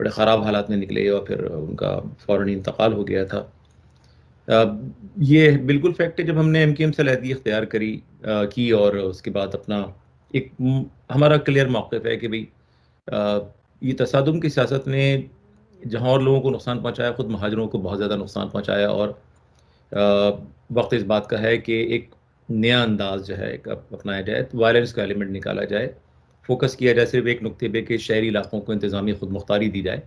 بڑے خراب حالات میں نکلے اور پھر ان کا فوراً انتقال ہو گیا تھا. یہ بالکل فیکٹ ہے. جب ہم نے ایم کیو ایم سے علیحدگی اختیار کی اور اس کے بعد اپنا ایک ہمارا کلیئر موقف ہے کہ بھئی یہ تصادم کی سیاست نے جہاں اور لوگوں کو نقصان پہنچایا، خود مہاجروں کو بہت زیادہ نقصان پہنچایا، اور وقت اس بات کا ہے کہ ایک نیا انداز جو ہے اپنایا جائے، وائلنس کا ایلیمنٹ نکالا جائے، فوکس کیا جائے صرف ایک نقطے پہ کہ شہری علاقوں کو انتظامی خود مختاری دی جائے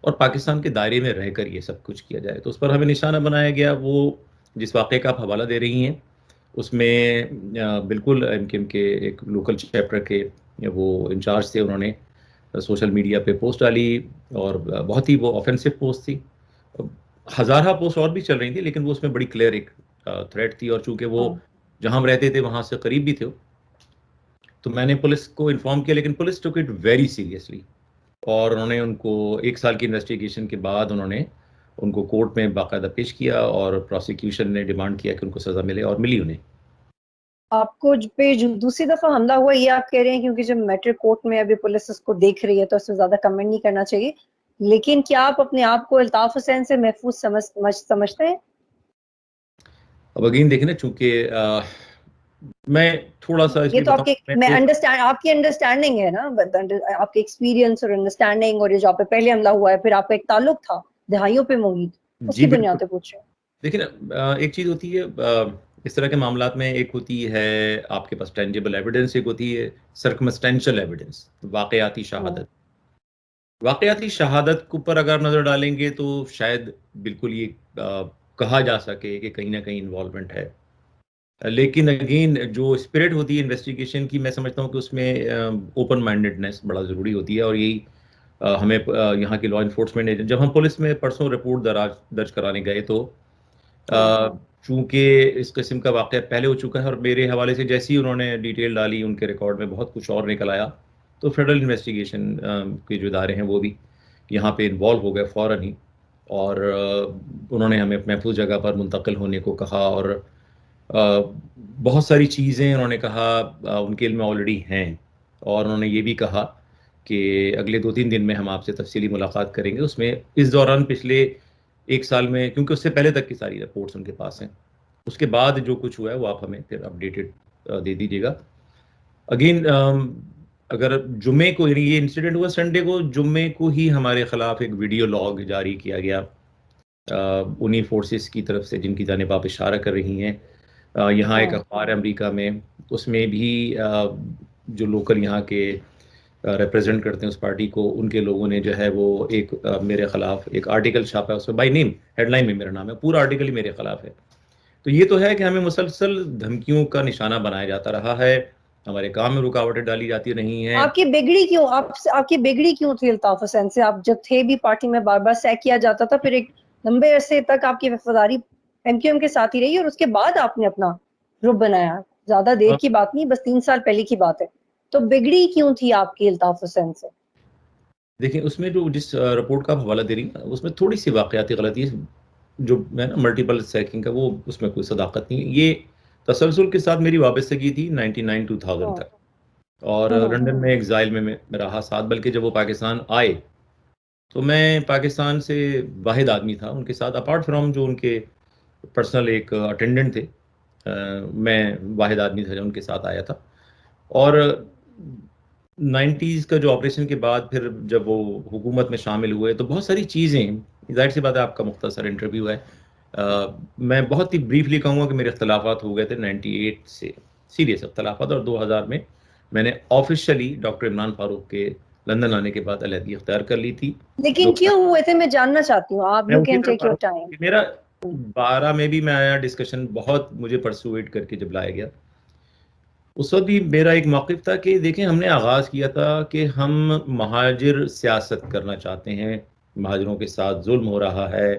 اور پاکستان کے دائرے میں رہ کر یہ سب کچھ کیا جائے. تو اس پر ہمیں نشانہ بنایا گیا. وہ جس واقعے کا آپ حوالہ دے رہی ہیں اس میں بالکل ایم کیو ایم کے ایک لوکل چیپٹر کے وہ انچارج تھے، انہوں نے سوشل میڈیا پہ پوسٹ ڈالی اور بہت ہی وہ آفینسو پوسٹ تھی. ہزارہ پوسٹ اور بھی چل رہی تھی لیکن وہ اس میں بڑی کلیئر ایک تھریٹ تھی، اور چونکہ وہ جہاں ہم رہتے تھے وہاں سے قریب بھی تھے تو میں نے پولیس کو انفارم کیا، لیکن police took it very seriously اور انہوں نے ان کو 1 سال کی انویسٹیگیشن کے بعد انہوں نے ان کو کورٹ میں باقاعدہ پیش کیا اور پروسیکیوشن نے ڈیمانڈ کیا کہ ان کو سزا ملے اور ملی انہیں. آپ کو پہ جو دوسری دفعہ حملہ ہوا یہ آپ کہہ رہے ہیں کیونکہ جب میٹرک کورٹ میں ابھی پولیس اس کو دیکھ رہی ہے تو اس سے زیادہ کمنٹ نہیں کرنا چاہیے، لیکن کیا آپ اپنے آپ کو الطاف حسین سے محفوظ سمجھتے ہیں؟ اب اگین دیکھیں نا، چونکہ میں تھوڑا سا اس یہ لیے تو بتاؤں، آپ کی انڈرسٹینڈنگ ہے نا، آپ کے ایکسپیرینس اور انڈرسٹینڈنگ، اور یہ جو آپ پہ پہلے حملہ ہوا ہے پھر آپ کا ایک تعلق تھا دہائیوں پہ محیط، اس جی کی بالکل. بنیاد پہ پوچھ رہے ہیں. دیکھیں نا، ایک چیز ہوتی ہے اس طرح کے معاملات میں، ایک ہوتی ہے آپ کے پاس ٹینجیبل ایویڈنس، ایک ہوتی ہے سرکمسٹینشل ایویڈنس، واقعاتی شہادت. واقعاتی شہادت کے اوپر اگر نظر ڈالیں گے تو شاید بالکل یہ کہا جا سکے کہ کہیں نہ کہیں انوالومنٹ ہے، لیکن اگین جو اسپرٹ ہوتی ہے انویسٹیگیشن کی، میں سمجھتا ہوں کہ اس میں اوپن مائنڈڈنیس بڑا ضروری ہوتی ہے. اور یہی ہمیں یہاں کی لا انفورسمنٹ، جب ہم پولیس میں پرسوں رپورٹ درج کرانے گئے تو چونکہ اس قسم کا واقعہ پہلے ہو چکا ہے اور میرے حوالے سے جیسی انہوں نے ڈیٹیل ڈالی ان کے ریکارڈ میں بہت کچھ اور نکل آیا، تو فیڈرل انویسٹیگیشن کے جو ادارے ہیں وہ بھی یہاں پہ انوالو ہو گئے فوراً ہی، اور انہوں نے ہمیں محفوظ جگہ پر منتقل ہونے کو کہا، اور بہت ساری چیزیں انہوں نے کہا ان کے علم میں آلریڈی ہیں، اور انہوں نے یہ بھی کہا کہ اگلے 2-3 دن میں ہم آپ سے تفصیلی ملاقات کریں گے. اس میں اس دوران پچھلے 1 سال میں، کیونکہ اس سے پہلے تک کی ساری رپورٹس ان کے پاس ہیں، اس کے بعد جو کچھ ہوا ہے وہ آپ ہمیں پھر اپڈیٹڈ دے دیجیے گا. اگین اگر جمعے کو، یعنی یہ انسیڈنٹ ہوا سنڈے کو، جمعے کو ہی ہمارے خلاف ایک ویڈیو لاگ جاری کیا گیا انہی فورسز کی طرف سے جن کی جانب آپ اشارہ کر رہی ہیں. یہاں ایک اخبار ہے امریکہ میں، اس میں بھی جو لوکل یہاں کے ریپرزینٹ کرتے ہیں اس پارٹی کو، ان کے لوگوں نے جو ہے وہ ایک میرے خلاف ایک آرٹیکل چھاپا ہے، اس میں بائی نیم ہیڈ لائن میں میرا نام ہے، پورا آرٹیکل ہی میرے خلاف ہے. تو یہ تو ہے کہ ہمیں مسلسل دھمکیوں کا نشانہ بنایا جاتا رہا ہے، ہمارے کام میں رکاوٹیں ڈالی جاتی رہی ہیں. آپ کی بگڑی کیوں تھی الطاف حسین سے؟ آپ جب تھے بھی پارٹی میں بار بار سیک کیا جاتا تھا، پھر ایک لمبے عرصے تک آپ کی وفاداری ایم کیو ایم کے ساتھ ہی رہی اور اس کے بعد آپ نے اپنا گروپ بنایا. زیادہ دیر کی بات نہیں، بس 3 سال پہلے کی بات ہے. تو بگڑی کیوں تھی آپ کی الطاف حسین سے؟ دیکھیں اس میں جو جس رپورٹ کا آپ حوالہ دے رہی ہیں اس میں تھوڑی سی واقعاتی غلطی ہے، جو میں نا ملٹیپل سیکنگ کا، وہ اس میں کوئی صداقت نہیں ہے. یہ تسلسل کے ساتھ میری وابستگی تھی 99-2000 تک، اور لنڈن میں ایگزائل میں رہا ساتھ، بلکہ جب وہ پاکستان آئے تو میں پاکستان سے واحد آدمی تھا ان کے ساتھ، اپارٹ فرام جو ان کے پرسنل ایک اٹینڈنٹ تھے، میں واحد آدمی تھا جو ان کے ساتھ آیا تھا. اور 90s کا جو آپریشن کے بعد پھر جب وہ حکومت میں شامل ہوئے تو بہت ساری چیزیں، ظاہر سی بات ہے آپ کا مختصر انٹرویو ہے، میں بہت ہی بریفلی کہوں گا کہ میرے اختلافات ہو گئے تھے 98 سے، سیریس اختلافات، اور 2000 میں میں نے آفیشلی ڈاکٹر عمران فاروق کے لندن آنے کے بعد علیحدگی اختیار کر لی تھی. لیکن کیوں ہوئے تھے میں جاننا چاہتی ہوں. آپ میں یو اسی کین طرف ٹیک یور ٹائم. میرا 12 میں بھی میں آیا، ڈسکشن بہت مجھے پرسویٹ کر کے جب لایا گیا، اس وقت بھی میرا ایک موقف تھا کہ دیکھیں ہم نے آغاز کیا تھا کہ ہم مہاجر سیاست کرنا چاہتے ہیں، مہاجروں کے ساتھ ظلم ہو رہا ہے،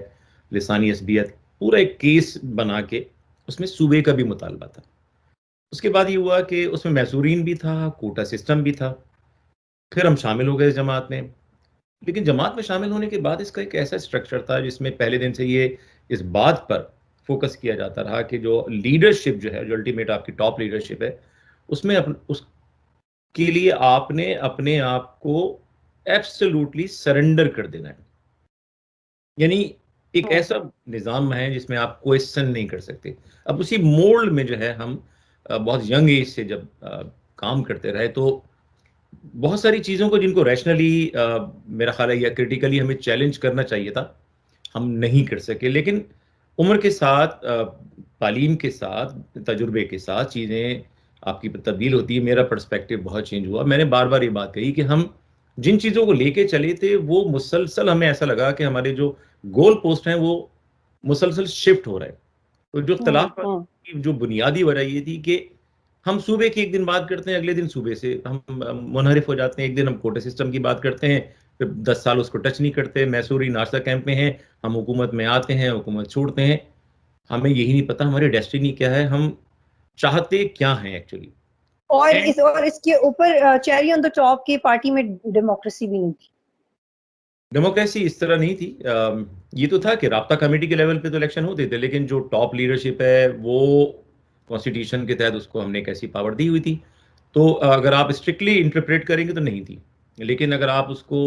لسانی عصبیت، پورا ایک کیس بنا کے اس میں صوبے کا بھی مطالبہ تھا. اس کے بعد یہ ہوا کہ اس میں میسورین بھی تھا، کوٹا سسٹم بھی تھا. پھر ہم شامل ہو گئے اس جماعت میں، لیکن جماعت میں شامل ہونے کے بعد اس کا ایک ایسا اسٹرکچر تھا جس میں پہلے دن سے یہ اس بات پر فوکس کیا جاتا رہا کہ جو لیڈرشپ جو ہے، جو الٹیمیٹ آپ کی ٹاپ لیڈرشپ ہے، اس میں اس کے لیے آپ نے اپنے آپ کو ایبسلیوٹلی سرنڈر کر دینا ہے. یعنی ایک ایسا نظام ہے جس میں آپ کویسچن نہیں کر سکتے. اب اسی مولڈ میں جو ہے ہم بہت ینگ ایج سے جب کام کرتے رہے تو بہت ساری چیزوں کو جن کو ریشنلی میرا خیال ہے یا کرٹیکلی ہمیں چیلنج کرنا چاہیے تھا ہم نہیں کر سکے. لیکن عمر کے ساتھ تعلیم کے ساتھ تجربے کے ساتھ چیزیں آپ کی تبدیل ہوتی ہے. میرا پرسپیکٹو بہت چینج ہوا. میں نے بار بار یہ بات کہی کہ ہم جن چیزوں کو لے کے چلے تھے وہ مسلسل ہمیں ایسا لگا کہ ہمارے جو گول پوسٹ ہیں وہ مسلسل شفٹ ہو رہے ہیں. تو جو اختلاف کی جو بنیادی وجہ یہ تھی کہ ہم صوبے کی ایک دن بات کرتے ہیں, اگلے دن صوبے سے ہم منحرف ہو جاتے ہیں. ایک دن ہم کوٹا سسٹم کی بات کرتے ہیں, پھر 10 سال اس کو ٹچ نہیں کرتے. میسوری ناشتہ کیمپ میں ہیں, ہم حکومت میں آتے ہیں, حکومت چھوڑتے ہیں. ہمیں یہی نہیں پتا ہماری ڈیسٹینی کیا ہے, ہم چاہتے کیا ہیں ایکچولی. اور اس کے اوپر چیری آن دا ٹاپ کی پارٹی میں ڈیموکریسی بھی نہیں تھی. ڈیموکریسی اس طرح نہیں تھی. یہ تو تھا کہ رابطہ کمیٹی کے لیول پہ تو الیکشن ہوتے تھے, لیکن جو ٹاپ لیڈرشپ ہے وہ کانسٹیٹیوشن کے تحت اس کو ہم نے ایک ایسی پاور دی ہوئی تھی. تو اگر آپ اسٹرکٹلی انٹرپریٹ کریں گے تو نہیں تھی, لیکن اگر آپ اس کو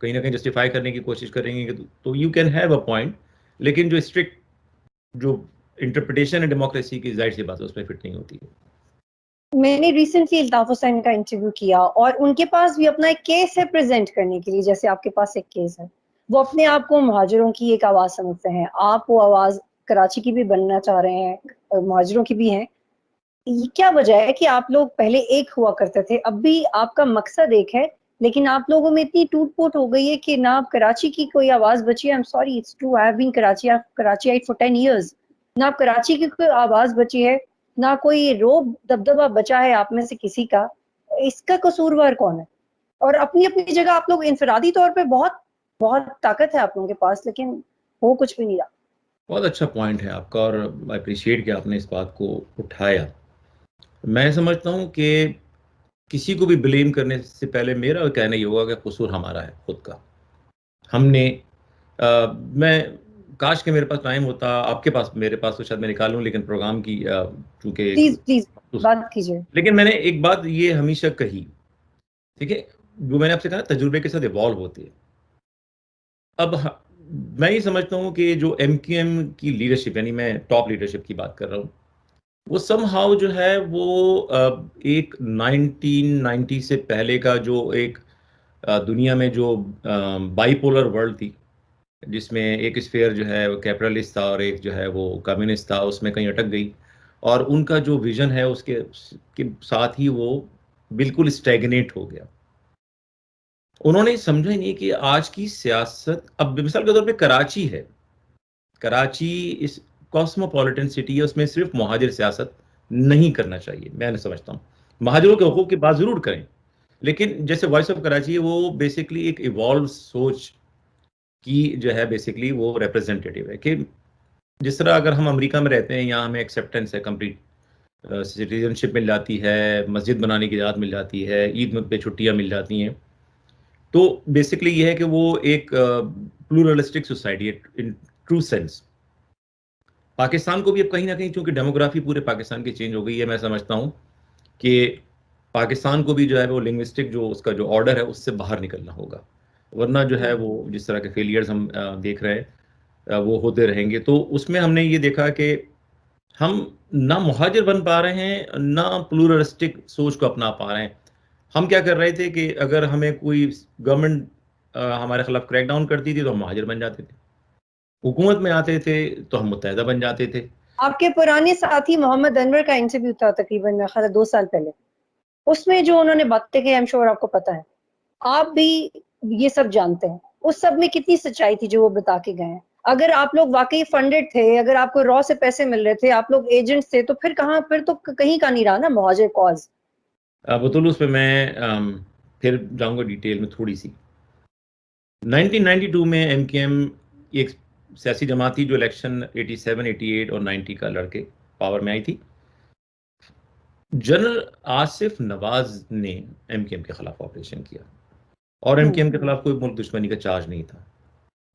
کہیں نہ کہیں جسٹیفائی کرنے کی کوشش کریں گے تو you can have a point. لیکن جو اسٹرکٹ جو انٹرپریٹیشن ہے ڈیموکریسی کی, ظاہر سی بات ہے اس میں فٹ نہیں ہوتی ہے. میں نے ریسنٹلی الطاف حسین کا انٹرویو کیا اور ان کے پاس بھی اپنا ایک کیس ہے پریزنٹ کرنے کے لیے, جیسے آپ کے پاس ایک کیس ہے. وہ اپنے آپ کو مہاجروں کی ایک آواز سمجھتے ہیں. آپ وہ آواز کراچی کی بھی بننا چاہ رہے ہیں, مہاجروں کی بھی ہیں. یہ کیا وجہ ہے کہ آپ لوگ پہلے ایک ہوا کرتے تھے, اب بھی آپ کا مقصد ایک ہے, لیکن آپ لوگوں میں اتنی ٹوٹ پوٹ ہو گئی ہے کہ نہ آپ کراچی کی کوئی آواز بچی ہے. I'm sorry, it's true, I have been Karachi for 10 years. نہ آپ کراچی کی کوئی آواز بچی ہے, نہ کوئی روب دبدبہ بچا ہے آپ میں سے کسی کا. اس کا قصوروار کون ہے؟ اور اپنی اپنی جگہ آپ لوگ انفرادی طور پہ بہت بہت طاقت ہے آپ لوگوں کے پاس, لیکن ہو کچھ بھی نہیں رہا. بہت اچھا پوائنٹ ہے آپ کا, اور اپریشیٹ کہ آپ نے اس بات کو اٹھایا. میں سمجھتا ہوں کہ کسی کو بھی بلیم کرنے سے پہلے میرا کہنا یہ ہوگا کہ قصور ہمارا ہے خود کا. ہم نے میں کاش کہ میرے پاس ٹائم ہوتا, آپ کے پاس, میرے پاس تو شاید میں نکالوں, لیکن پروگرام کی چونکہ پلیز بات کیجیے. لیکن میں نے ایک بات یہ ہمیشہ کہی, ٹھیک ہے, جو میں نے آپ سے کہا تجربے کے ساتھ ایوالو ہوتے ہیں. اب میں یہ سمجھتا ہوں کہ جو ایم کیو ایم کی لیڈرشپ, یعنی میں ٹاپ لیڈرشپ کی بات کر رہا ہوں, وہ سم ہاؤ جو ہے وہ ایک 1990 سے پہلے کا جو ایک دنیا میں جو بائی پولر ورلڈ تھی, جس میں ایک اسفیئر جو ہے وہ کیپٹلسٹ تھا اور ایک جو ہے وہ کمیونسٹ تھا, اس میں کہیں اٹک گئی. اور ان کا جو ویژن ہے اس کے ساتھ ہی وہ بالکل اسٹیگنیٹ ہو گیا. انہوں نے سمجھا ہی نہیں کہ آج کی سیاست, اب مثال کے طور پہ کراچی ہے, کراچی اس کاسموپولیٹن سٹی ہے, اس میں صرف مہاجر سیاست نہیں کرنا چاہیے. میں سمجھتا ہوں مہاجروں کے حقوق کی بات ضرور کریں, لیکن جیسے وائس آف کراچی ہے وہ بیسکلی ایک ایوالو سوچ کی جو ہے بیسکلی وہ ریپرزینٹیٹیو ہے. کہ جس طرح اگر ہم امریکہ میں رہتے ہیں, یہاں ہمیں ایکسیپٹنس ہے, کمپلیٹ سٹیزن شپ مل جاتی ہے, مسجد بنانے کی اجازت مل جاتی ہے, عید پہ چھٹیاں مل جاتی ہیں. تو بیسکلی یہ ہے کہ وہ ایک پلورلسٹک سوسائٹی ہے ان ٹرو سینس. پاکستان کو بھی اب کہیں نہ کہیں چونکہ ڈیموگرافی پورے پاکستان کی چینج ہو گئی ہے, میں سمجھتا ہوں کہ پاکستان کو بھی جو ہے وہ لنگوسٹک جو اس کا جو آرڈر ہے اس سے باہر نکلنا ہوگا, ورنہ جو ہے وہ جس طرح کے فیلئرز ہم دیکھ رہے ہیں وہ ہوتے رہیں گے. تو اس میں ہم نے یہ دیکھا کہ ہم نہ مہاجر بن پا رہے ہیں, نہ پلورلسٹک سوچ کو اپنا پا رہے ہیں. ہم کیا کر رہے تھے کہ اگر ہمیں کوئی گورنمنٹ ہمارے خلاف کریک ڈاؤن کرتی تھی تو ہم مہاجر بن جاتے تھے, حکومت میں آتے تھے تو ہم متحدہ بن جاتے تھے. آپ کے پرانے ساتھی محمد انور کا انٹرویو تھا تقریباً میرا خیال ہے 2 سال پہلے, اس میں جو انہوں نے باتیں کی, ایم شور آپ کو پتا ہے, آپ بھی یہ سب جانتے ہیں, اس سب میں کتنی سچائی تھی جو وہ بتا کے گئے ہیں. اگر آپ لوگ واقعی فنڈڈ تھے, اگر آپ کو را سے پیسے مل رہے تھے, آپ لوگ ایجنٹس تھے, تو پھر کہاں, پھر تو کہیں کا نہیں رہا نا مہاجر کاز. بطول اس پہ میں پھر جاؤں گا ڈیٹیل میں تھوڑی سی. 1992 میں ایم کیو ایم ایک سیاسی جماعت تھی جو الیکشن 87, 88 اور 90 کا لڑکے پاور میں آئی تھی. جنرل آصف نواز نے ایم کیو ایم کے خلاف آپریشن کیا, اور ایم کیو ایم کے خلاف کوئی ملک دشمنی کا چارج نہیں تھا.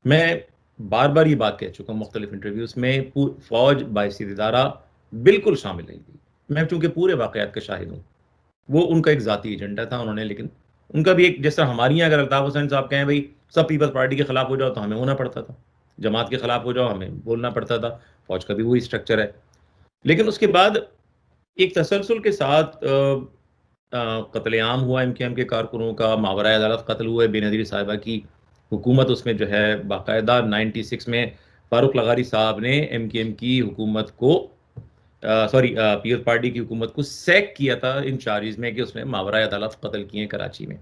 میں بار بار یہ بات کہہ چکا ہوں مختلف انٹرویوز میں, فوج باعث ادارہ بالکل شامل نہیں تھی. میں چونکہ پورے واقعات کا شاہد ہوں, وہ ان کا ایک ذاتی ایجنڈا تھا انہوں نے لیکن ان کا بھی ایک، جیسا ہماری یہاں اگر الطاف حسین صاحب کہیں بھائی سب پیپلز پارٹی کے خلاف ہو جاؤ تو ہمیں ہونا پڑتا تھا، جماعت کے خلاف ہو جاؤ ہمیں بولنا پڑتا تھا. فوج کا بھی وہی اسٹرکچر ہے. لیکن اس کے بعد ایک تسلسل کے ساتھ قتل عام ہوا ایم کیو ایم کے کارکنوں کا، ماورائے عدالت قتل ہوئے، بے نظیر صاحبہ کی حکومت اس میں جو ہے باقاعدہ 96 میں فاروق لغاری صاحب نے ایم کیو ایم کی حکومت کو سوری پیپلز پارٹی کی حکومت کو سیک کیا تھا ان چارجز میں کہ اس نے ماورائے عدالت قتل کیے کراچی میں.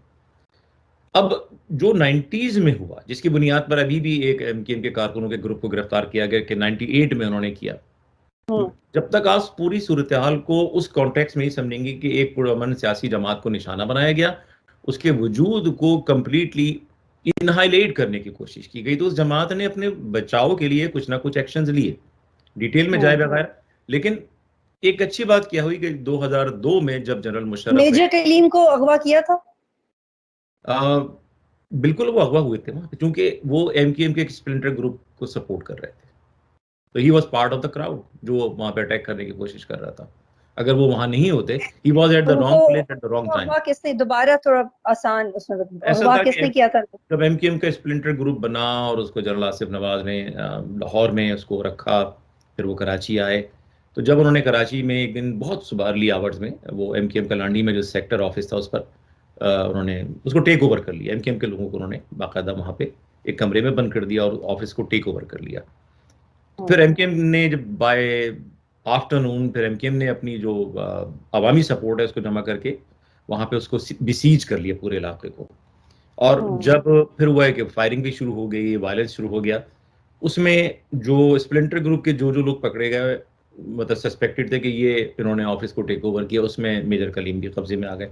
اب جو 90s میں ہوا جس کی بنیاد پر ابھی بھی ایک ایم کیو ایم کے کارکنوں کے گروپ کو گرفتار کیا گیا کہ 98 میں انہوں نے کیا. جب تک آپ پوری صورتحال کو اس کانٹیکس میں ہی سمجھیں گے کہ ایک پرامن سیاسی جماعت کو نشانہ بنایا گیا، اس کے وجود کو کمپلیٹلی انہائیلیٹ کرنے کی کوشش کی گئی، تو اس جماعت نے اپنے بچاؤ کے لیے کچھ نہ کچھ ایکشنز لیے، ڈیٹیل میں جائے بغیر. لیکن ایک اچھی بات کیا ہوئی کہ 2002 میں جب جنرل مشرف نے میجر کلیم کو اغوا کیا تھا، بالکل وہ اغوا ہوئے تھے وہاں پہ، چونکہ وہ ایم کیو ایم کے ایک اسپلنٹر گروپ کو سپورٹ کر رہے تھے، تو he was part of the crowd جو وہاں پہ اٹیک کرنے کی کوشش کر رہا تھا. اگر وہ وہاں نہیں ہوتے، ہی واز ایٹ دا ان کو wrong place at the wrong time. اغوا کس نے، دوبارہ تھوڑا آسان اس میں ایسا اغوا تھا کس کہ نے کیا تھا؟ جب ایم کیو ایم کا اسپلنٹر گروپ بنا اور اس کو جنرل آصف نواز نے لاہور میں اس کو رکھا، پھر وہ کراچی آئے، تو جب انہوں نے کراچی میں ایک دن بہت صبح ارلی آورز میں وہ ایم کیو ایم کا لانڈی میں جو سیکٹر آفس تھا اس پر انہوں نے اس کو ٹیک اوور کر لیا. ایم کیو ایم کے لوگوں کو انہوں نے باقاعدہ وہاں پہ ایک کمرے میں بند کر دیا اور آفس کو ٹیک اوور کر لیا. پھر ایم کیو ایم نے جب بائی آفٹرنون پھر ایم کیو ایم نے اپنی جو عوامی سپورٹ ہے اس کو جمع کر کے وہاں پہ اس کو بسیج کر لیا پورے علاقے کو. اور جب پھر ہوا ہے کہ فائرنگ بھی شروع ہو گئی، وائلنس شروع ہو گیا. اس میں جو اسپلنٹر گروپ کے جو لوگ پکڑے گئے مطلب سسپیکٹڈ تھے کہ یہ انہوں نے آفس کو ٹیک اوور کیا، اس میں میجر کلیم بھی قبضے میں آ گئے.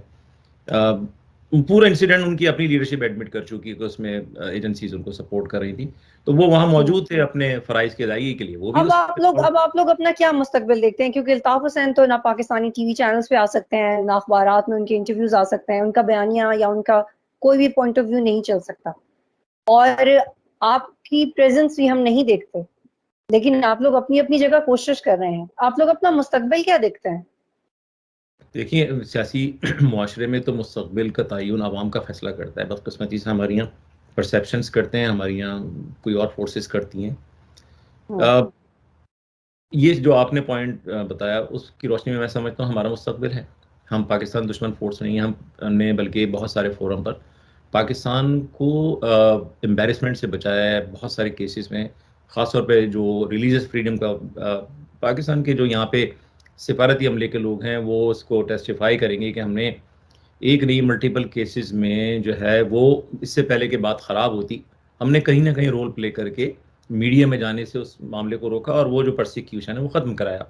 پورا انسیڈنٹ ان کی اپنی لیڈرشپ ایڈمٹ کر چکی ہے کہ اس میں ایجنسیز ان کو سپورٹ کر رہی تھی، تو وہ وہاں موجود تھے اپنے فرائض کی ادائیگی کے لیے. وہ بھی اب آپ لوگ اپنا کیا مستقبل دیکھتے ہیں؟ کیونکہ الطاف حسین تو نہ پاکستانی ٹی وی چینلز پہ آ سکتے ہیں، نہ اخبارات میں ان کے انٹرویوز آ سکتے ہیں، ان کا بیانیہ یا ان کا کوئی بھی پوائنٹ آف ویو نہیں چل سکتا، اور آپ کی پریزنس بھی ہم نہیں دیکھتے، لیکن آپ لوگ اپنی اپنی جگہ کوشش کر رہے ہیں. آپ لوگ اپنا مستقبل کیا دیکھتے ہیں؟ دیکھیے سیاسی معاشرے میں تو مستقبل کا تعین عوام کا فیصلہ کرتا ہے. بدقسمتی سے ہمارے یہاں پرسیپشنز کرتے ہیں، ہمارے یہاں کوئی اور فورسز کرتی ہیں. یہ جو آپ نے پوائنٹ بتایا اس کی روشنی میں میں سمجھتا ہوں ہمارا مستقبل ہے. ہم پاکستان دشمن فورس نہیں ہیں، ہم نے بلکہ بہت سارے فورم پر پاکستان کو امبیرسمنٹ سے بچایا ہے بہت سارے کیسز میں، خاص طور پہ جو ریلیجس فریڈم کا پاکستان کے جو یہاں پہ سفارتی عملے کے لوگ ہیں وہ اس کو ٹیسٹیفائی کریں گے کہ ہم نے ایک نہیں ملٹیپل کیسز میں جو ہے وہ اس سے پہلے کہ بات خراب ہوتی ہم نے کہیں نہ کہیں رول پلے کر کے میڈیا میں جانے سے اس معاملے کو روکا اور وہ جو پرسیکیوشن ہے وہ ختم کرایا.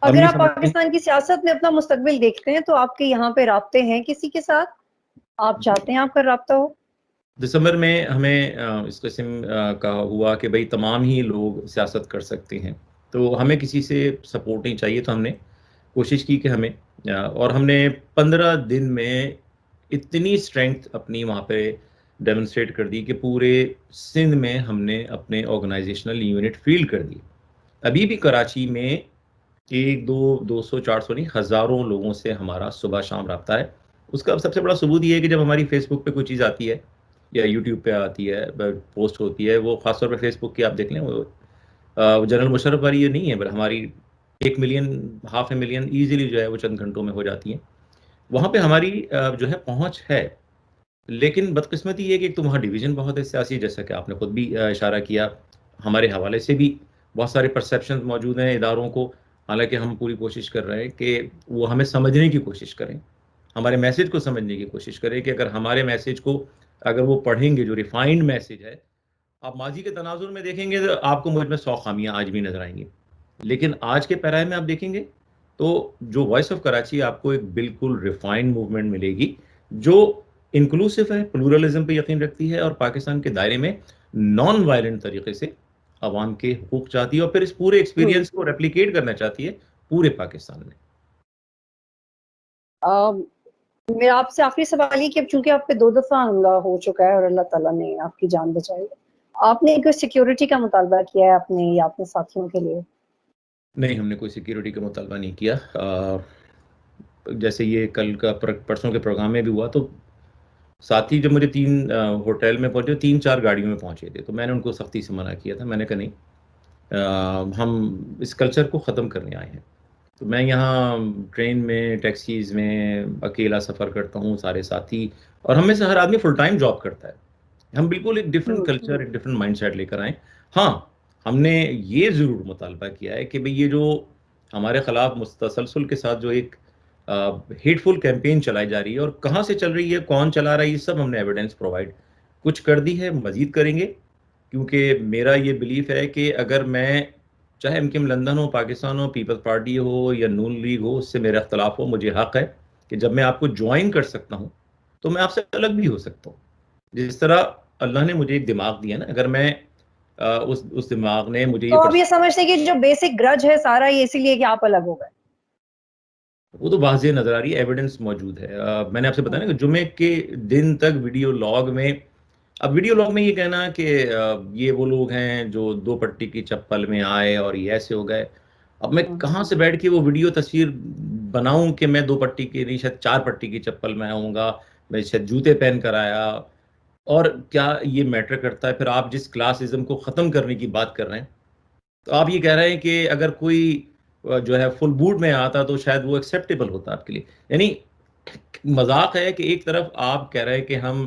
ہم اگر یہ آپ سمجھتے ہیں پاکستان کی سیاست میں اپنا مستقبل دیکھتے ہیں تو آپ کے یہاں پہ رابطے ہیں کسی کے ساتھ؟ آپ چاہتے ہیں آپ کا رابطہ ہو؟ دسمبر میں ہمیں اس قسم کا ہوا کہ بھئی تمام ہی لوگ سیاست کر سکتے ہیں، تو ہمیں کسی سے سپورٹ نہیں چاہیے، تو ہم نے کوشش کی کہ ہمیں اور ہم نے 15 دن میں اتنی اسٹرینگتھ اپنی وہاں پہ ڈیمونسٹریٹ کر دی کہ پورے سندھ میں ہم نے اپنے آرگنائزیشنل یونٹ فیلڈ کر دی. ابھی بھی کراچی میں ایک دو سو 400 نہیں ہزاروں لوگوں سے ہمارا صبح شام رابطہ ہے. اس کا سب سے بڑا ثبوت یہ ہے کہ جب ہماری فیس بک پہ کوئی چیز آتی ہے یا یوٹیوب پہ آتی ہے پوسٹ ہوتی ہے، وہ خاص طور پہ فیس بک کی آپ دیکھ لیں، وہ جنرل مشرف والی یہ نہیں ہے بل ہماری 1 ملین 500,000 ایزیلی جو ہے وہ چند گھنٹوں میں ہو جاتی ہیں. وہاں پہ ہماری جو ہے پہنچ ہے. لیکن بدقسمتی یہ کہ ایک تو وہاں ڈویژن بہت ہے سیاسی، جیسا کہ آپ نے خود بھی اشارہ کیا، ہمارے حوالے سے بھی بہت سارے پرسیپشن موجود ہیں اداروں کو. حالانکہ ہم پوری کوشش کر رہے ہیں کہ وہ ہمیں سمجھنے کی کوشش کریں، ہمارے میسج کو سمجھنے کی کوشش کریں کہ اگر ہمارے میسج کو اگر وہ پڑھیں گے، جو ریفائنڈ میسج ہے، آپ ماضی کے تناظر میں دیکھیں گے تو آپ کو مجھ میں 100 خامیاں آج بھی نظر آئیں گی. لیکن آج کے پیرائے میں آپ دیکھیں گے تو جو وائس آف کراچی آپ کو ایک بالکل ریفائنڈ موومنٹ ملے گی جو انکلوسو ہے، پلورلزم پہ یقین رکھتی ہے اور پاکستان کے دائرے میں نان وائلنٹ طریقے سے عوام کے حقوق چاہتی ہے اور پھر اس پورے ایکسپیرینس کو ریپلیکیٹ کرنا چاہتی ہے پورے پاکستان میں. میرا آپ سے آخری سوال یہ کہ اب چونکہ آپ پہ 2 دفعہ حملہ ہو چکا ہے اور اللہ تعالیٰ نے آپ کی جان بچائی، آپ نے کوئی سیکیورٹی کا مطالبہ کیا ہے اپنے یا اپنے ساتھیوں کے لیے؟ نہیں، ہم نے کوئی سیکیورٹی کا مطالبہ نہیں کیا. جیسے یہ کل کا پرسوں کے پروگرام میں بھی ہوا تو ساتھی جب مجھے 3 ہوٹل میں پہنچے، 3-4 گاڑیوں میں پہنچے تھے، تو میں نے ان کو سختی سے منع کیا تھا. میں نے کہا نہیں، ہم اس کلچر کو ختم کرنے آئے ہیں. تو میں یہاں ٹرین میں، ٹیکسیز میں اکیلا سفر کرتا ہوں، سارے ساتھی، اور ہم میں سے ہر آدمی فل ٹائم جاب کرتا ہے. ہم بالکل ایک ڈفرینٹ کلچر، ایک ڈفرینٹ مائنڈ سیٹ لے کر آئیں. ہاں، ہم نے یہ ضرور مطالبہ کیا ہے کہ بھئی یہ جو ہمارے خلاف متسلسل کے ساتھ جو ایک ہیٹ فل کیمپین چلائی جا رہی ہے، اور کہاں سے چل رہی ہے، کون چلا رہا ہے، یہ سب ہم نے ایویڈنس پرووائڈ کچھ کر دی ہے، مزید کریں گے. کیونکہ میرا یہ بلیف ہے کہ اگر میں، چاہے ایم کیو ایم لندن ہو، پاکستان ہو، پیپلز پارٹی ہو یا نون لیگ ہو، اس سے میرا اختلاف ہو، مجھے حق ہے کہ جب میں آپ کو جوائن کر سکتا ہوں تو میں آپ سے الگ بھی ہو سکتا ہوں. جس طرح اللہ نے مجھے ایک دماغ دیا نا، اگر میں اس دماغ نے مجھے تو آپ یہ سمجھتے ہیں کہ جو بیسک گرج ہے سارا یہ اسی لیے کہ آپ الگ ہو گئے؟ وہ تو واضح نظر آ رہی ہے، ایویڈنس موجود ہے. میں نے آپ سے بتایا نا کہ جمعے کے دن تک ویڈیو لاگ میں، اب ویڈیو لاگ میں یہ کہنا کہ یہ وہ لوگ ہیں جو 2 پٹی کی چپل میں آئے اور یہ ایسے ہو گئے. اب میں کہاں سے بیٹھ کے وہ ویڈیو تصویر بناؤں کہ میں 2 پٹی کی نہیں، شاید 4 پٹی کی چپل میں آؤں گا، میں شاید جوتے پہن کر آیا. اور کیا یہ میٹر کرتا ہے؟ پھر آپ جس کلاسزم کو ختم کرنے کی بات کر رہے ہیں، تو آپ یہ کہہ رہے ہیں کہ اگر کوئی جو ہے فل بوٹ میں آتا تو شاید وہ ایکسیپٹیبل ہوتا آپ کے لیے. یعنی مذاق ہے کہ ایک طرف آپ کہہ رہے ہیں کہ ہم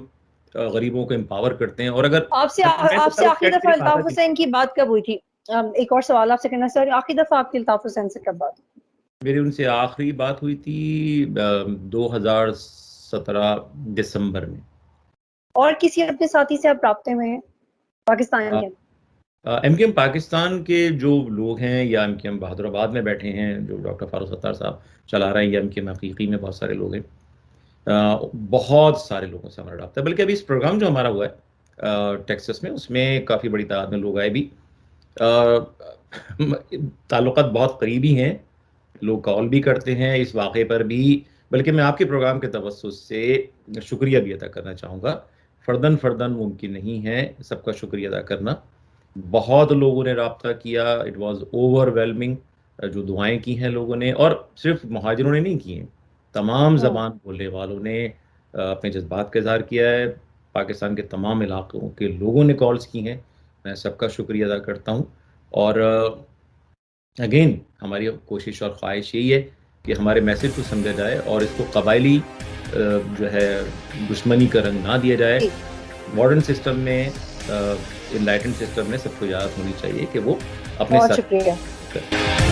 غریبوں کو امپاور کرتے ہیں، اور اگر آپ سے آخری دفعہ الطاف حسین کی بات کب ہوئی تھی؟ ایک اور سوال آپ سے کرنا سر، آخری دفعہ آپ کی الطاف حسین سے کب بات ہوئی؟ میری ان سے آخری بات ہوئی تھی 2017 دسمبر میں. اور کسی اپنے ساتھی سے آپ رابطے میں ہیں پاکستان کے؟ ایم کیو ایم پاکستان کے جو لوگ ہیں، یا ایم کیو ایم بہادر آباد میں بیٹھے ہیں جو ڈاکٹر فاروق ستار صاحب چلا رہے ہیں، یا ایم کیو ایم حقیقی میں بہت سارے لوگ ہیں، بہت سارے لوگوں سے ہمارا رابطہ ہے. بلکہ ابھی اس پروگرام جو ہمارا ہوا ہے ٹیکسس میں، اس میں کافی بڑی تعداد میں لوگ آئے بھی. تعلقات بہت قریبی ہیں، لوگ کال بھی کرتے ہیں اس واقعے پر بھی. بلکہ میں آپ کے پروگرام کے توسط سے شکریہ بھی ادا کرنا چاہوں گا. فردن ممکن نہیں ہے سب کا شکریہ ادا کرنا. بہت لوگوں نے رابطہ کیا، اٹ واز اوور ویلمنگ. جو دعائیں کی ہیں لوگوں نے، اور صرف مہاجروں نے نہیں کی ہیں، تمام زبان بولنے والوں نے اپنے جذبات کا اظہار کیا ہے. پاکستان کے تمام علاقوں کے لوگوں نے کالز کی ہیں، میں سب کا شکریہ ادا کرتا ہوں. اور اگین ہماری کوشش اور خواہش یہی ہے کہ ہمارے میسج کو سمجھا جائے اور اس کو قبائلی جو ہے دشمنی کا رنگ نہ دیا جائے. ماڈرن سسٹم میں، انلائٹن سسٹم میں سب کو اجازت ہونی چاہیے کہ وہ اپنے بہت ساتھ شکریہ.